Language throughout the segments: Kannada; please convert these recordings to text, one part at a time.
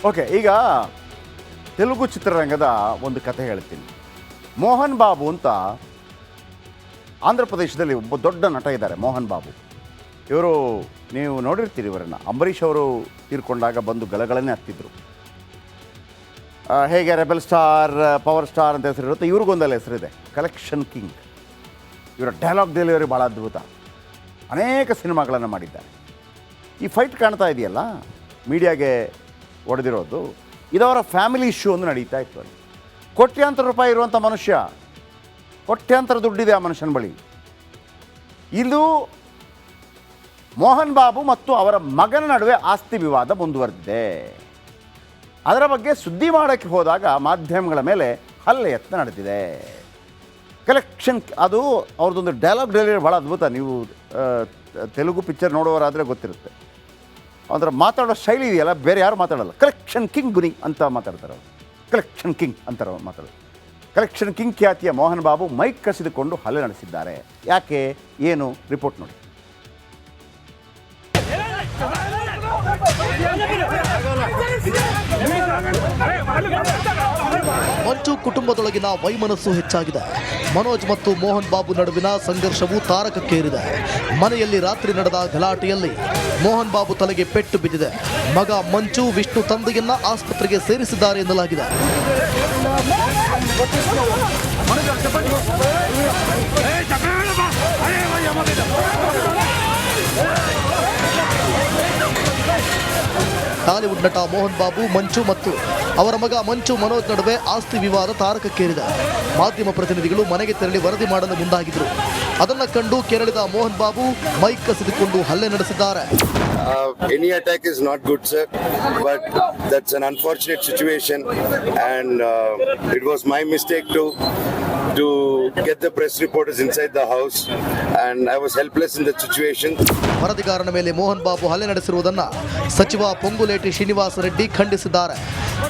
ಓಕೆ, ಈಗ ತೆಲುಗು ಚಿತ್ರರಂಗದ ಒಂದು ಕಥೆ ಹೇಳ್ತೀನಿ. ಮೋಹನ್ ಬಾಬು ಅಂತ ಆಂಧ್ರ ಪ್ರದೇಶದಲ್ಲಿ ಒಬ್ಬ ದೊಡ್ಡ ನಟ ಇದ್ದಾರೆ, ಮೋಹನ್ ಬಾಬು. ಇವರು ನೀವು ನೋಡಿರ್ತೀರಿ ಇವರನ್ನು. ಅಂಬರೀಷ್ ಅವರು ತೀರ್ಕೊಂಡಾಗ ಬಂದು ಗಲಗಳನ್ನೇ ಹತ್ತಿದ್ರು. ಹೇಗೆ ರೆಬೆಲ್ ಸ್ಟಾರ್, ಪವರ್ ಸ್ಟಾರ್ ಅಂತ ಹೆಸರಿರುತ್ತೆ, ಇವ್ರಿಗೊಂದಲ್ಲ ಹೆಸರಿದೆ, ಕಲೆಕ್ಷನ್ ಕಿಂಗ್. ಇವರ ಡೈಲಾಗ್ ಡೆಲಿವರಿ ಭಾಳ ಅದ್ಭುತ. ಅನೇಕ ಸಿನಿಮಾಗಳನ್ನು ಮಾಡಿದ್ದಾರೆ. ಈ ಫೈಟ್ ಕಾಣ್ತಾ ಇದೆಯಲ್ಲ ಮೀಡಿಯಾಗೆ ಹೊಡೆದಿರೋದು, ಇದವರ ಫ್ಯಾಮಿಲಿ ಇಶ್ಯೂ ಒಂದು ನಡೀತಾ ಇತ್ತು. ಅಲ್ಲಿ ಕೋಟ್ಯಾಂತರ ರೂಪಾಯಿ ಇರುವಂಥ ಮನುಷ್ಯ, ಕೋಟ್ಯಾಂತರ ದುಡ್ಡಿದೆ ಆ ಮನುಷ್ಯನ ಬಳಿ. ಇದು ಮೋಹನ್ ಬಾಬು ಮತ್ತು ಅವರ ಮಗನ ನಡುವೆ ಆಸ್ತಿ ವಿವಾದ ಮುಂದುವರೆದಿದೆ. ಅದರ ಬಗ್ಗೆ ಸುದ್ದಿ ಮಾಡೋಕ್ಕೆ ಹೋದಾಗ ಮಾಧ್ಯಮಗಳ ಮೇಲೆ ಹಲ್ಲೆ ಯತ್ನ ನಡೆದಿದೆ. ಕಲೆಕ್ಷನ್, ಅದು ಅವ್ರದ್ದೊಂದು ಡೈಲಾಗ್ ಡೆಲಿವರಿ ಭಾಳ ಅದ್ಭುತ. ನೀವು ತೆಲುಗು ಪಿಕ್ಚರ್ ನೋಡೋರಾದರೆ ಗೊತ್ತಿರುತ್ತೆ. ಅದರ ಮಾತಾಡೋ ಶೈಲಿ ಇದೆಯಲ್ಲ, ಬೇರೆ ಯಾರು ಮಾತಾಡೋಲ್ಲ. ಕಲೆಕ್ಷನ್ ಕಿಂಗ್ ಗುನಿ ಅಂತ ಮಾತಾಡ್ತಾರೆ ಅವರು. ಕಲೆಕ್ಷನ್ ಕಿಂಗ್ ಅಂತಾರೆ ಅವ್ರು ಮಾತಾಡೋದು. ಕಲೆಕ್ಷನ್ ಕಿಂಗ್ ಖ್ಯಾತಿಯ ಮೋಹನ್ ಬಾಬು ಮೈಕ್ ಕಸಿದುಕೊಂಡು ಹಲ್ಲೆ ನಡೆಸಿದ್ದಾರೆ. ಯಾಕೆ, ಏನು, ರಿಪೋರ್ಟ್ ನೋಡಿ. ಮಂಚು ಕುಟುಂಬದೊಳಗಿನ ವೈಮನಸ್ಸು ಹೆಚ್ಚಾಗಿದೆ. ಮನೋಜ್ ಮತ್ತು ಮೋಹನ್ ಬಾಬು ನಡುವಿನ ಸಂಘರ್ಷವು ತಾರಕಕ್ಕೇರಿದೆ. ಮನೆಯಲ್ಲಿ ರಾತ್ರಿ ನಡೆದ ಗಲಾಟೆಯಲ್ಲಿ ಮೋಹನ್ ಬಾಬು ತಲೆಗೆ ಪೆಟ್ಟು ಬಿದ್ದಿದೆ. ಮಗ ಮಂಚು ವಿಷ್ಣು ತಂದೆಯನ್ನ ಆಸ್ಪತ್ರೆಗೆ ಸೇರಿಸಿದ್ದಾರೆ ಎನ್ನಲಾಗಿದೆ. ಟಾಲಿವುಡ್ ನಟ ಮೋಹನ್ ಬಾಬು, ಮಂಚು ಮತ್ತು ಅವರ ಮಗ ಮಂಚು ಮನೋಜ್ ನಡುವೆ ಆಸ್ತಿ ವಿವಾದ ತಾರಕಕ್ಕೇರಿದೆ. ಮಾಧ್ಯಮ ಪ್ರತಿನಿಧಿಗಳು ಮನೆಗೆ ತೆರಳಿ ವರದಿ ಮಾಡಲು ಮುಂದಾಗಿದ್ರು. ಅದನ್ನು ಕಂಡು ಕೆರಳಿದ ಮೋಹನ್ ಬಾಬು ಮೈಕ್ ಕಸಿದುಕೊಂಡು ಹಲ್ಲೆ ನಡೆಸಿದ್ದಾರೆ. Any attack is not good, sir, but that's an unfortunate situation, and it was my mistake to get the press reporters inside the house, and I was helpless in that situation. ವರದಿಗಾರನ ಮೇಲೆ ಮೋಹನ್ ಬಾಬು ಹಲ್ಲೆ ನಡೆಸಿರುವುದನ್ನು ಸಚಿವ ಪೊಂಗುಲೇಟಿ ಶ್ರೀನಿವಾಸ ರೆಡ್ಡಿ ಖಂಡಿಸಿದ್ದಾರೆ.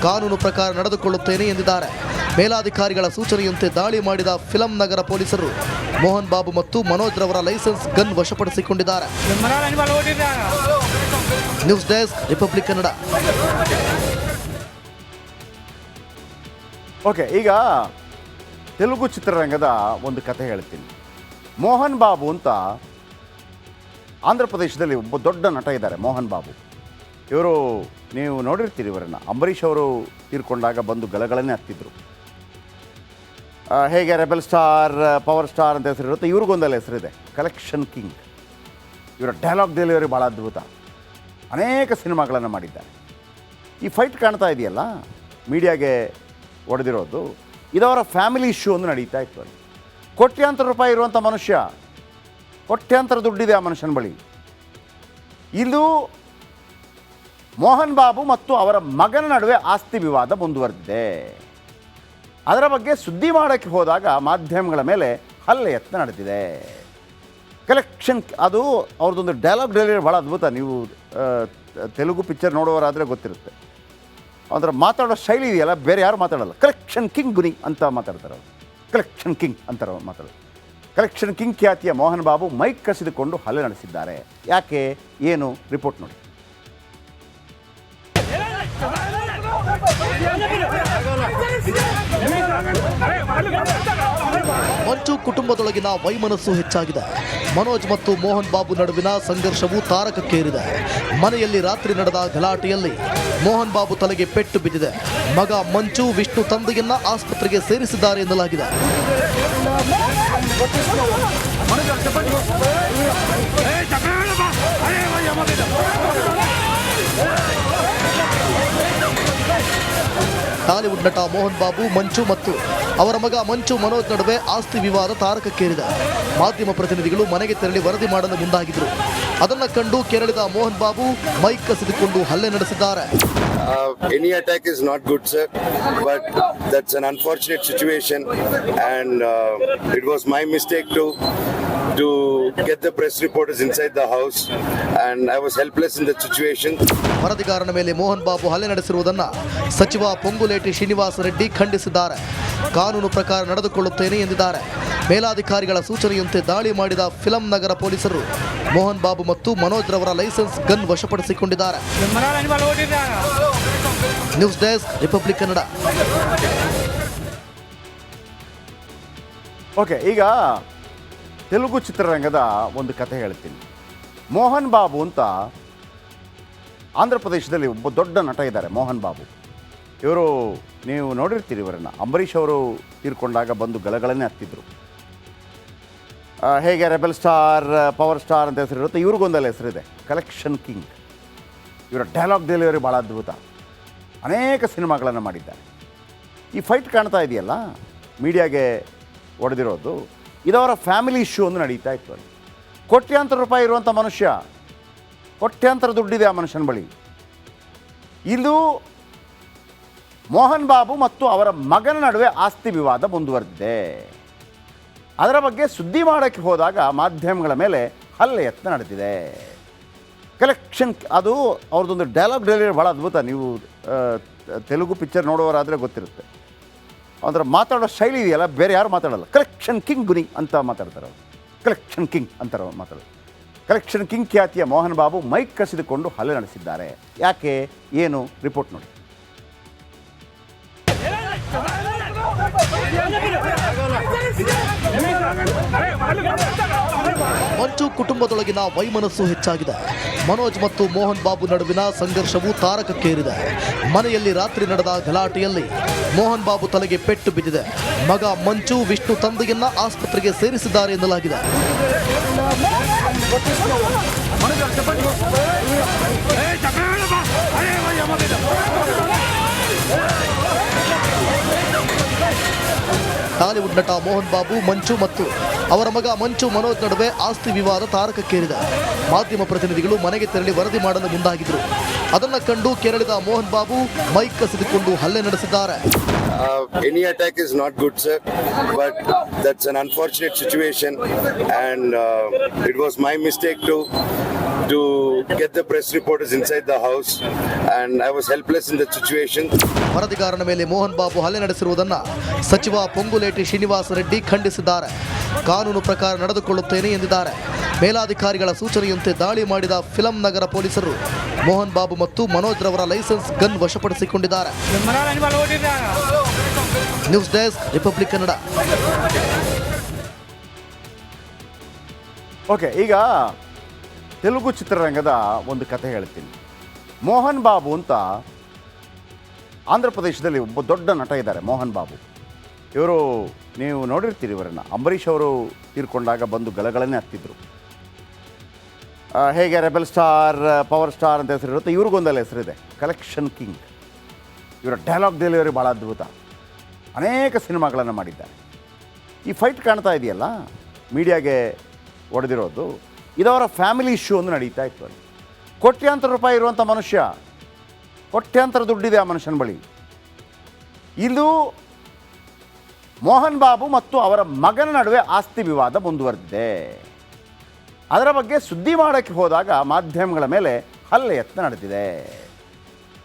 ಕಾನೂನು ಪ್ರಕಾರ ನಡೆದುಕೊಳ್ಳುತ್ತೇನೆ ಎಂದಿದ್ದಾರೆ. ಮೇಲಾಧಿಕಾರಿಗಳ ಸೂಚನೆಯಂತೆ ದಾಳಿ ಮಾಡಿದ ಫಿಲಂ ನಗರ ಪೊಲೀಸರು ಮೋಹನ್ ಬಾಬು ಮತ್ತು ಮನೋಜ್ ರವರ ಲೈಸೆನ್ಸ್ ಗನ್ ವಶಪಡಿಸಿಕೊಂಡಿದ್ದಾರೆ. News desk, republic Kannada. Okay, ಈಗ ತೆಲುಗು ಚಿತ್ರರಂಗದ ಒಂದು ಕಥೆ ಹೇಳ್ತೀನಿ. ಮೋಹನ್ ಬಾಬು ಅಂತ ಆಂಧ್ರ ಪ್ರದೇಶದಲ್ಲಿ ಒಬ್ಬ ದೊಡ್ಡ ನಟ ಇದ್ದಾರೆ, ಮೋಹನ್ ಬಾಬು. ಇವರು ನೀವು ನೋಡಿರ್ತೀರಿ ಇವರನ್ನು. ಅಂಬರೀಷ್ ಅವರು ತೀರ್ಕೊಂಡಾಗ ಬಂದು ಗಲಗಳನ್ನೇ ಹತ್ತಿದ್ರು. ಹೇಗೆ ರೆಬೆಲ್ ಸ್ಟಾರ್, ಪವರ್ ಸ್ಟಾರ್ ಅಂತ ಹೆಸರಿರುತ್ತೆ, ಇವ್ರಿಗೊಂದಲ್ಲ ಹೆಸರಿದೆ, ಕಲೆಕ್ಷನ್ ಕಿಂಗ್. ಇವರ ಡೈಲಾಗ್ ಡೆಲಿವರಿ ಭಾಳ ಅದ್ಭುತ. ಅನೇಕ ಸಿನಿಮಾಗಳನ್ನು ಮಾಡಿದ್ದಾರೆ. ಈ ಫೈಟ್ ಕಾಣ್ತಾ ಇದೆಯಲ್ಲ ಮೀಡಿಯಾಗೆ ಹೊಡೆದಿರೋದು, ಇದವರ ಫ್ಯಾಮಿಲಿ ಇಶ್ಯೂ ಒಂದು ನಡೀತಾ ಇತ್ತು. ಅಲ್ಲಿ ಕೋಟ್ಯಾಂತರ ರೂಪಾಯಿ ಇರುವಂಥ ಮನುಷ್ಯ, ಕೋಟ್ಯಾಂತರ ದುಡ್ಡಿದೆ ಆ ಮನುಷ್ಯನ ಬಳಿ. ಇದು ಮೋಹನ್ ಬಾಬು ಮತ್ತು ಅವರ ಮಗನ ನಡುವೆ ಆಸ್ತಿ ವಿವಾದ ಮುಂದುವರೆದಿದೆ. ಅದರ ಬಗ್ಗೆ ಸುದ್ದಿ ಮಾಡೋಕ್ಕೆ ಹೋದಾಗ ಮಾಧ್ಯಮಗಳ ಮೇಲೆ ಹಲ್ಲೆ ಯತ್ನ ನಡೆದಿದೆ. ಕಲೆಕ್ಷನ್, ಅದು ಅವ್ರದ್ದೊಂದು ಡೈಲಾಗ್ ಡೆಲಿವರಿ ಭಾಳ ಅದ್ಭುತ. ನೀವು ತೆಲುಗು ಪಿಕ್ಚರ್ ನೋಡೋರಾದರೆ ಗೊತ್ತಿರುತ್ತೆ. ಅದರ ಮಾತಾಡೋ ಶೈಲಿ ಇದೆಯಲ್ಲ, ಬೇರೆ ಯಾರು ಮಾತಾಡೋಲ್ಲ. ಕಲೆಕ್ಷನ್ ಕಿಂಗ್ ಗುನಿ ಅಂತ ಮಾತಾಡ್ತಾರೆ ಅವರು. ಕಲೆಕ್ಷನ್ ಕಿಂಗ್ ಅಂತಾರೆ ಅವ್ರು ಮಾತಾಡೋದು. ಕಲೆಕ್ಷನ್ ಕಿಂಗ್ ಖ್ಯಾತಿಯ ಮೋಹನ್ ಬಾಬು ಮೈಕ್ ಕಸಿದುಕೊಂಡು ಹಲ್ಲೆ ನಡೆಸಿದ್ದಾರೆ. ಯಾಕೆ, ಏನು, ರಿಪೋರ್ಟ್ ನೋಡಿ. ಮಂಚು ಕುಟುಂಬದೊಳಗಿನ ವೈಮನಸ್ಸು ಹೆಚ್ಚಾಗಿದೆ. ಮನೋಜ್ ಮತ್ತು ಮೋಹನ್ ಬಾಬು ನಡುವಿನ ಸಂಘರ್ಷವು ತಾರಕಕ್ಕೇರಿದೆ. ಮನೆಯಲ್ಲಿ ರಾತ್ರಿ ನಡೆದ ಗಲಾಟೆಯಲ್ಲಿ ಮೋಹನ್ ಬಾಬು ತಲೆಗೆ ಪೆಟ್ಟು ಬಿದ್ದಿದೆ. ಮಗ ಮಂಚು ವಿಷ್ಣು ತಂದೆಯನ್ನ ಆಸ್ಪತ್ರೆಗೆ ಸೇರಿಸಿದ್ದಾರೆ ಎನ್ನಲಾಗಿದೆ. ಟಾಲಿವುಡ್ ನಟ ಮೋಹನ್ ಬಾಬು, ಮಂಚು ಮತ್ತು ಅವರ ಮಗ ಮಂಚು ಮನೋಜ್ ನಡುವೆ ಆಸ್ತಿ ವಿವಾದ ತಾರಕಕ್ಕೇರಿದೆ. ಮಾಧ್ಯಮ ಪ್ರತಿನಿಧಿಗಳು ಮನೆಗೆ ತೆರಳಿ ವರದಿ ಮಾಡಲು ಮುಂದಾಗಿದ್ರು. ಅದನ್ನು ಕಂಡು ಕೆರಳಿದ ಮೋಹನ್ ಬಾಬು ಮೈಕ್ ಕಸಿದುಕೊಂಡು ಹಲ್ಲೆ ನಡೆಸಿದ್ದಾರೆ. Any attack is not good, sir, but that's an unfortunate situation, and it was my mistake to get the press reporters inside the house, and I was helpless in that situation. ವರದಿಗಾರನ ಮೇಲೆ ಮೋಹನ್ ಬಾಬು ಹಲ್ಲೆ ನಡೆಸಿರುವುದನ್ನು ಸಚಿವ ಪೊಂಗುಲೇಟಿ ಶ್ರೀನಿವಾಸ ರೆಡ್ಡಿ ಖಂಡಿಸಿದ್ದಾರೆ. ಕಾನೂನು ಪ್ರಕಾರ ನಡೆದುಕೊಳ್ಳುತ್ತೇನೆ ಎಂದಿದ್ದಾರೆ. ಮೇಲಾಧಿಕಾರಿಗಳ ಸೂಚನೆಯಂತೆ ದಾಳಿ ಮಾಡಿದ ಫಿಲಂ ನಗರ ಪೊಲೀಸರು ಮೋಹನ್ ಬಾಬು ಮತ್ತು ಮನೋಜ್ ರವರ ಲೈಸೆನ್ಸ್ ಗನ್ ವಶಪಡಿಸಿಕೊಂಡಿದ್ದಾರೆ. News desk republic Kannada. Okay, ಈಗ ತೆಲುಗು ಚಿತ್ರರಂಗದ ಒಂದು ಕಥೆ ಹೇಳ್ತೀನಿ. ಮೋಹನ್ ಬಾಬು ಅಂತ ಆಂಧ್ರ ಪ್ರದೇಶದಲ್ಲಿ ಒಬ್ಬ ದೊಡ್ಡ ನಟ ಇದ್ದಾರೆ, ಮೋಹನ್ ಬಾಬು. ಇವರು ನೀವು ನೋಡಿರ್ತೀರಿ ಇವರನ್ನು. ಅಂಬರೀಷ್ ಅವರು ತೀರ್ಕೊಂಡಾಗ ಬಂದು ಗಲಗಳನ್ನೇ ಹತ್ತಿದ್ರು. ಹೇಗೆ ರೆಬೆಲ್ ಸ್ಟಾರ್, ಪವರ್ ಸ್ಟಾರ್ ಅಂತ ಹೆಸರಿರುತ್ತೆ, ಇವ್ರಿಗೊಂದಲ್ಲ ಹೆಸರಿದೆ, ಕಲೆಕ್ಷನ್ ಕಿಂಗ್. ಇವರ ಡೈಲಾಗ್ ಡೆಲಿವರಿ ಭಾಳ ಅದ್ಭುತ. ಅನೇಕ ಸಿನಿಮಾಗಳನ್ನು ಮಾಡಿದ್ದಾರೆ. ಈ ಫೈಟ್ ಕಾಣ್ತಾ ಇದೆಯಲ್ಲ ಮೀಡಿಯಾಗೆ ಹೊಡೆದಿರೋದು, ಇದವರ ಫ್ಯಾಮಿಲಿ ಇಶ್ಯೂ ಒಂದು ನಡೀತಾ ಇತ್ತು. ಅಲ್ಲಿ ಕೋಟ್ಯಾಂತರ ರೂಪಾಯಿ ಇರುವಂಥ ಮನುಷ್ಯ, ಕೋಟ್ಯಾಂತರ ದುಡ್ಡಿದೆ ಆ ಮನುಷ್ಯನ ಬಳಿ. ಇದು ಮೋಹನ್ ಬಾಬು ಮತ್ತು ಅವರ ಮಗನ ನಡುವೆ ಆಸ್ತಿ ವಿವಾದ ಮುಂದುವರೆದಿದೆ. ಅದರ ಬಗ್ಗೆ ಸುದ್ದಿ ಮಾಡೋಕ್ಕೆ ಹೋದಾಗ ಮಾಧ್ಯಮಗಳ ಮೇಲೆ ಹಲ್ಲೆ ಯತ್ನ ನಡೆದಿದೆ. ಕಲೆಕ್ಷನ್, ಅದು ಅವ್ರದ್ದೊಂದು ಡೈಲಾಗ್ ಡೆಲಿವರಿ ಭಾಳ ಅದ್ಭುತ. ನೀವು ತೆಲುಗು ಪಿಕ್ಚರ್ ನೋಡುವವರಾದರೆ ಗೊತ್ತಿರುತ್ತೆ. ಅದರ ಮಾತಾಡೋ ಶೈಲಿ ಇದೆಯಲ್ಲ, ಬೇರೆ ಯಾರು ಮಾತಾಡೋಲ್ಲ. ಕಲೆಕ್ಷನ್ ಕಿಂಗ್ ಗುನಿ ಅಂತ ಮಾತಾಡ್ತಾರೆ ಅವರು. ಕಲೆಕ್ಷನ್ ಕಿಂಗ್ ಅಂತಾರೆ ಅವ್ರು ಮಾತಾಡೋದು. ಕಲೆಕ್ಷನ್ ಕಿಂಗ್ ಖ್ಯಾತಿಯ ಮೋಹನ್ ಬಾಬು ಮೈಕ್ ಕಸಿದುಕೊಂಡು ಹಲ್ಲೆ ನಡೆಸಿದ್ದಾರೆ. ಯಾಕೆ, ಏನು, ರಿಪೋರ್ಟ್ ನೋಡಿ. ಮಂಚು ಕುಟುಂಬದೊಳಗಿನ ವೈಮನಸ್ಸು ಹೆಚ್ಚಾಗಿದೆ. ಮನೋಜ್ ಮತ್ತು ಮೋಹನ್ ಬಾಬು ನಡುವಿನ ಸಂಘರ್ಷವು ತಾರಕಕ್ಕೇರಿದೆ. ಮನೆಯಲ್ಲಿ ರಾತ್ರಿ ನಡೆದ ಗಲಾಟೆಯಲ್ಲಿ ಮೋಹನ್ ಬಾಬು ತಲೆಗೆ ಪೆಟ್ಟು ಬಿದ್ದಿದೆ. ಮಗ ಮಂಚು ವಿಷ್ಣು ತಂದೆಯನ್ನ ಆಸ್ಪತ್ರೆಗೆ ಸೇರಿಸಿದ್ದಾರೆ ಎನ್ನಲಾಗಿದೆ. ಟಾಲಿವುಡ್ ನಟ ಮೋಹನ್ ಬಾಬು, ಮಂಚು ಮತ್ತು ಅವರ ಮಗ ಮಂಚು ಮನೋಜ್ ನಡುವೆ ಆಸ್ತಿ ವಿವಾದ ತಾರಕಕ್ಕೇರಿದೆ. ಮಾಧ್ಯಮ ಪ್ರತಿನಿಧಿಗಳು ಮನೆಗೆ ತೆರಳಿ ವರದಿ ಮಾಡಲು ಮುಂದಾಗಿದ್ದರು. ಅದನ್ನ ಕಂಡು ಕೆರಳಿದ ಮೋಹನ್ ಬಾಬು ಮೈಕ್ ಕಸಿದುಕೊಂಡು ಹಲ್ಲೆ ನಡೆಸಿದ್ದಾರೆ. Any attack is not good, sir, but that's an unfortunate situation, and it was my mistake to get the press reporters inside the house, and I was helpless in that situation. ವರದಿಗಾರನ ಮೇಲೆ ಮೋಹನ್ ಬಾಬು ಹಲ್ಲೆ ನಡೆಸಿರುವುದನ್ನು ಸಚಿವ ಪೊಂಗುಲೇಟಿ ಶ್ರೀನಿವಾಸ ರೆಡ್ಡಿ ಖಂಡಿಸಿದ್ದಾರೆ. ಕಾನೂನು ಪ್ರಕಾರ ನಡೆದುಕೊಳ್ಳುತ್ತೇನೆ ಎಂದಿದ್ದಾರೆ. ಮೇಲಾಧಿಕಾರಿಗಳ ಸೂಚನೆಯಂತೆ ದಾಳಿ ಮಾಡಿದ ಫಿಲಂ ನಗರ ಪೊಲೀಸರು ಮೋಹನ್ ಬಾಬು ಮತ್ತು ಮನೋಜ್ ರವರ ಲೈಸೆನ್ಸ್ ಗನ್ ವಶಪಡಿಸಿಕೊಂಡಿದ್ದಾರೆ. News desk republic Kannada. Okay, ಈಗ ತೆಲುಗು ಚಿತ್ರರಂಗದ ಒಂದು ಕಥೆ ಹೇಳ್ತೀನಿ. ಮೋಹನ್ ಬಾಬು ಅಂತ ಆಂಧ್ರ ಪ್ರದೇಶದಲ್ಲಿ ಒಬ್ಬ ದೊಡ್ಡ ನಟ ಇದ್ದಾರೆ, ಮೋಹನ್ ಬಾಬು. ಇವರು ನೀವು ನೋಡಿರ್ತೀರಿ ಇವರನ್ನು. ಅಂಬರೀಷ್ ಅವರು ತೀರ್ಕೊಂಡಾಗ ಬಂದು ಗಲಗಳನ್ನೇ ಹತ್ತಿದ್ರು. ಹೇಗೆ ರೆಬೆಲ್ ಸ್ಟಾರ್, ಪವರ್ ಸ್ಟಾರ್ ಅಂತ ಹೆಸರಿರುತ್ತೆ, ಇವ್ರಿಗೊಂದಲ್ಲ ಹೆಸರಿದೆ, ಕಲೆಕ್ಷನ್ ಕಿಂಗ್. ಇವರ ಡೈಲಾಗ್ ಡೆಲಿವರಿ ಭಾಳ ಅದ್ಭುತ. ಅನೇಕ ಸಿನಿಮಾಗಳನ್ನು ಮಾಡಿದ್ದಾರೆ. ಈ ಫೈಟ್ ಕಾಣ್ತಾ ಇದೆಯಲ್ಲ ಮೀಡಿಯಾಗೆ ಹೊಡೆದಿರೋದು, ಇದವರ ಫ್ಯಾಮಿಲಿ ಇಶ್ಯೂ ಒಂದು ನಡೀತಾ ಇತ್ತು. ಅಲ್ಲಿ ಕೋಟ್ಯಾಂತರ ರೂಪಾಯಿ ಇರುವಂಥ ಮನುಷ್ಯ, ಕೋಟ್ಯಾಂತರ ದುಡ್ಡಿದೆ ಆ ಮನುಷ್ಯನ ಬಳಿ. ಇದು ಮೋಹನ್ ಬಾಬು ಮತ್ತು ಅವರ ಮಗನ ನಡುವೆ ಆಸ್ತಿ ವಿವಾದ ಮುಂದುವರೆದಿದೆ. ಅದರ ಬಗ್ಗೆ ಸುದ್ದಿ ಮಾಡೋಕ್ಕೆ ಹೋದಾಗ ಮಾಧ್ಯಮಗಳ ಮೇಲೆ ಹಲ್ಲೆ ಯತ್ನ ನಡೆದಿದೆ.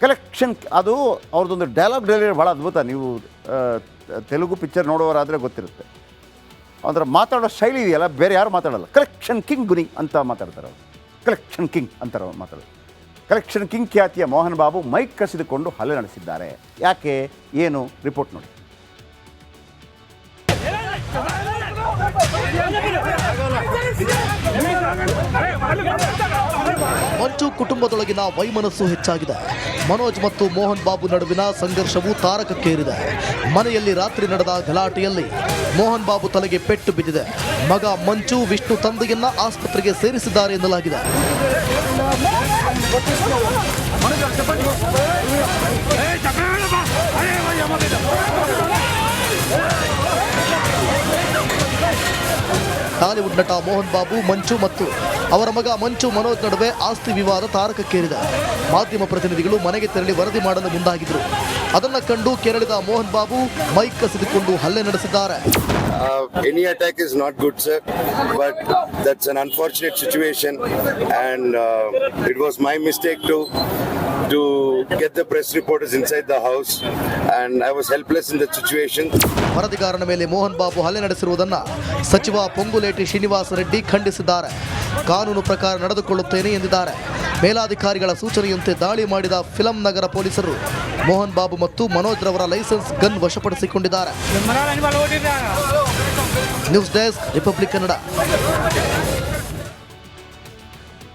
ಕಲೆಕ್ಷನ್, ಅದು ಅವ್ರದ್ದೊಂದು ಡೈಲಾಗ್ ಡೆಲಿವರಿ ಭಾಳ ಅದ್ಭುತ. ನೀವು ತೆಲುಗು ಪಿಕ್ಚರ್ ನೋಡುವವರಾದರೆ ಗೊತ್ತಿರುತ್ತೆ. ಅದರ ಮಾತಾಡೋ ಶೈಲಿ ಇದೆಯಲ್ಲ, ಬೇರೆ ಯಾರು ಮಾತಾಡೋಲ್ಲ. ಕಲೆಕ್ಷನ್ ಕಿಂಗ್ ಗುನಿ ಅಂತ ಮಾತಾಡ್ತಾರೆ ಅವರು. ಕಲೆಕ್ಷನ್ ಕಿಂಗ್ ಅಂತಾರೆ ಅವ್ರು ಮಾತಾಡೋದು. ಕಲೆಕ್ಷನ್ ಕಿಂಗ್ ಖ್ಯಾತಿಯ ಮೋಹನ್ ಬಾಬು ಮೈಕ್ ಕಸಿದುಕೊಂಡು ಹಲ್ಲೆ ನಡೆಸಿದ್ದಾರೆ. ಯಾಕೆ, ಏನು, ರಿಪೋರ್ಟ್ ನೋಡಿ. ಮಂಚು ಕುಟುಂಬದೊಳಗಿನ ವೈಮನಸ್ಸು ಹೆಚ್ಚಾಗಿದೆ. ಮನೋಜ್ ಮತ್ತು ಮೋಹನ್ ಬಾಬು ನಡುವಿನ ಸಂಘರ್ಷವು ತಾರಕಕ್ಕೇರಿದೆ. ಮನೆಯಲ್ಲಿ ರಾತ್ರಿ ನಡೆದ ಗಲಾಟೆಯಲ್ಲಿ ಮೋಹನ್ ಬಾಬು ತಲೆಗೆ ಪೆಟ್ಟು ಬಿದ್ದಿದೆ. ಮಗ ಮಂಚು ವಿಷ್ಣು ತಂದೆಯನ್ನ ಆಸ್ಪತ್ರೆಗೆ ಸೇರಿಸಿದ್ದಾರೆ ಎನ್ನಲಾಗಿದೆ. ಟಾಲಿವುಡ್ ನಟ ಮೋಹನ್ ಬಾಬು, ಮಂಚು ಮತ್ತು ಅವರ ಮಗ ಮಂಚು ಮನೋಜ್ ನಡುವೆ ಆಸ್ತಿ ವಿವಾದ ತಾರಕಕ್ಕೇರಿದೆ. ಮಾಧ್ಯಮ ಪ್ರತಿನಿಧಿಗಳು ಮನೆಗೆ ತೆರಳಿ ವರದಿ ಮಾಡಲು ಮುಂದಾಗಿದ್ದರು. ಅದನ್ನ ಕಂಡು ಕೆರಳಿದ ಮೋಹನ್ ಬಾಬು ಮೈಕ್ ಕಸಿದುಕೊಂಡು ಹಲ್ಲೆ ನಡೆಸಿದ್ದಾರೆ. Any attack is not good, sir, but that's an unfortunate situation, and it was my mistake to get the press reporters inside the house, and I was helpless in that situation. ವರದಿಗಾರನ ಮೇಲೆ ಮೋಹನ್ ಬಾಬು ಹಲ್ಲೆ ನಡೆಸಿರುವುದನ್ನು ಸಚಿವ ಪೊಂಗುಲೇಟಿ ಶ್ರೀನಿವಾಸ ರೆಡ್ಡಿ ಖಂಡಿಸಿದ್ದಾರೆ. ಕಾನೂನು ಪ್ರಕಾರ ನಡೆದುಕೊಳ್ಳುತ್ತೇನೆ ಎಂದಿದ್ದಾರೆ. ಮೇಲಾಧಿಕಾರಿಗಳ ಸೂಚನೆಯಂತೆ ದಾಳಿ ಮಾಡಿದ ಫಿಲಂ ನಗರ ಪೊಲೀಸರು ಮೋಹನ್ ಬಾಬು ಮತ್ತು ಮನೋಜ್ ರವರ ಲೈಸೆನ್ಸ್ ಗನ್ ವಶಪಡಿಸಿಕೊಂಡಿದ್ದಾರೆ. News desk, republic Kannada.